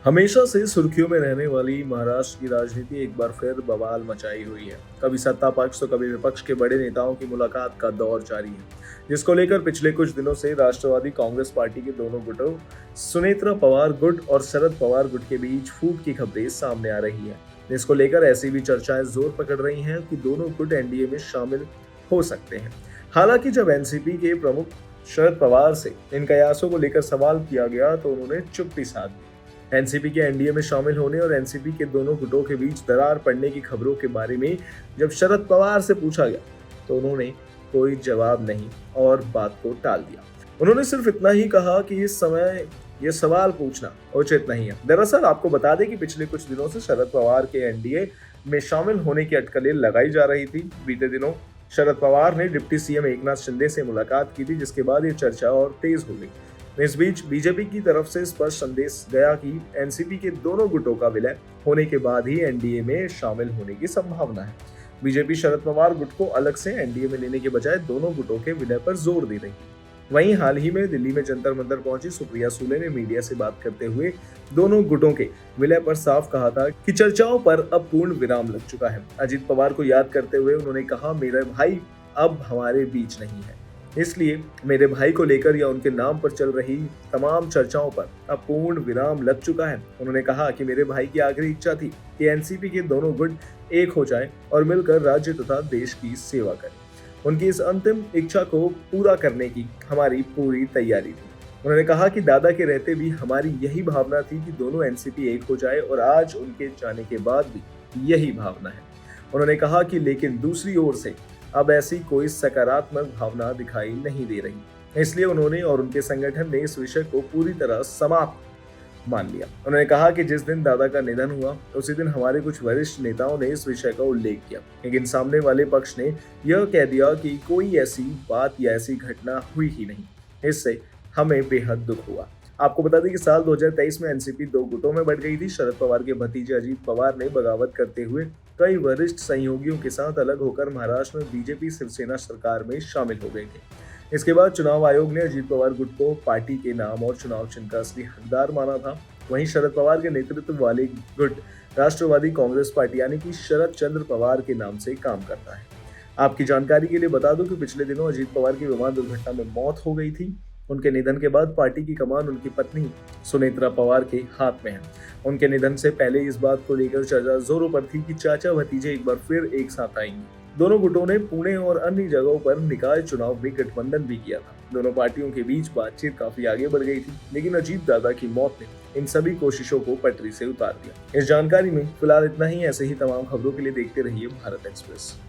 हमेशा से सुर्खियों में रहने वाली महाराष्ट्र की राजनीति एक बार फिर बवाल मचाई हुई है। कभी सत्ता पक्ष तो कभी विपक्ष के बड़े नेताओं की मुलाकात का दौर जारी है, जिसको लेकर पिछले कुछ दिनों से राष्ट्रवादी कांग्रेस पार्टी के दोनों गुटों सुनेत्रा पवार गुट और शरद पवार गुट के बीच फूट की खबरें सामने आ रही है। जिसको लेकर ऐसी भी चर्चाएं जोर पकड़ रही हैं कि दोनों गुट एनडीए में शामिल हो सकते हैं। हालांकि जब एनसीपी के प्रमुख शरद पवार से इन कयासों को लेकर सवाल किया गया तो उन्होंने चुप्पी साध दी। एनसीपी के एनडीए में शामिल होने और एनसीपी के दोनों गुटों के बीच दरार पड़ने की खबरों के बारे में जब शरद पवार से पूछा गया तो उन्होंने कोई जवाब नहीं और बात को टाल दिया। उन्होंने सिर्फ इतना ही कहा कि इस समय ये सवाल पूछना उचित नहीं है। दरअसल आपको बता दें कि पिछले कुछ दिनों से शरद पवार के एनडीए में शामिल होने की अटकलें लगाई जा रही थी। बीते दिनों शरद पवार ने डिप्टी सीएम एकनाथ शिंदे से मुलाकात की थी, जिसके बाद ये चर्चा और तेज हो गई। इस बीच बीजेपी की तरफ से स्पष्ट संदेश गया कि एनसीपी के दोनों गुटों का विलय होने के बाद ही एनडीए में शामिल होने की संभावना है। बीजेपी शरद पवार गुट को अलग से एनडीए में लेने के बजाय दोनों गुटों के विलय पर जोर दे रही है। वहीं हाल ही में दिल्ली में जंतर मंतर पहुंची सुप्रिया सुले ने मीडिया से बात करते हुए दोनों गुटों के विलय पर साफ कहा था कि चर्चाओं पर अब पूर्ण विराम लग चुका है। अजीत पवार को याद करते हुए उन्होंने कहा, मेरा भाई अब हमारे बीच नहीं है, इसलिए मेरे भाई को लेकर या उनके नाम पर चल रही तमाम चर्चाओं पर अब पूर्ण विराम लग चुका है। उन्होंने कहा कि मेरे भाई की आखिरी इच्छा थी कि एनसीपी के दोनों गुट एक हो जाएं और मिलकर राज्य तथा देश की सेवा करें। उनकी इस अंतिम इच्छा को पूरा करने की हमारी पूरी तैयारी थी। उन्होंने कहा कि दादा के रहते भी हमारी यही भावना थी कि दोनों एनसीपी एक हो जाए और आज उनके जाने के बाद भी यही भावना है। उन्होंने कहा कि लेकिन दूसरी ओर से अब ऐसी कोई सकारात्मक भावना दिखाई नहीं दे रही, इसलिए उन्होंने और उनके संगठन ने इस विषय को पूरी तरह समाप्त मान लिया। उन्होंने कहा कि जिस दिन दादा का निधन हुआ उसी दिन हमारे कुछ वरिष्ठ नेताओं ने इस विषय का उल्लेख किया, लेकिन सामने वाले पक्ष ने यह कह दिया कि कोई ऐसी बात या ऐसी घटना हुई ही नहीं। इससे हमें बेहद दुख हुआ। आपको बता दें कि साल 2023 में एनसीपी दो गुटों में बढ़ गई थी। शरद पवार के भतीजे अजीत पवार ने बगावत करते हुए कई वरिष्ठ सहयोगियों के साथ अलग होकर महाराष्ट्र में बीजेपी शिवसेना सरकार में शामिल हो गए थे। इसके बाद चुनाव आयोग ने अजीत पवार गुट को पार्टी के नाम और चुनाव चिन्ह का असली हकदार माना था। वहीं शरद पवार के नेतृत्व वाले गुट राष्ट्रवादी कांग्रेस पार्टी यानी कि शरद चंद्र पवार के नाम से काम करता है। आपकी जानकारी के लिए बता दूं कि पिछले दिनों अजीत पवार की विमान दुर्घटना में मौत हो गई थी। उनके निधन के बाद पार्टी की कमान उनकी पत्नी सुनेत्रा पवार के हाथ में है। उनके निधन से पहले इस बात को लेकर चर्चा जोरों पर थी कि चाचा भतीजे एक बार फिर एक साथ आएंगे। दोनों गुटों ने पुणे और अन्य जगहों पर निकाय चुनाव में गठबंधन भी किया था। दोनों पार्टियों के बीच बातचीत काफी आगे बढ़ गई थी, लेकिन अजीत दादा की मौत ने इन सभी कोशिशों को पटरी से उतार दिया। इस जानकारी में फिलहाल इतना ही। ऐसे ही तमाम खबरों के लिए देखते रहिए भारत एक्सप्रेस।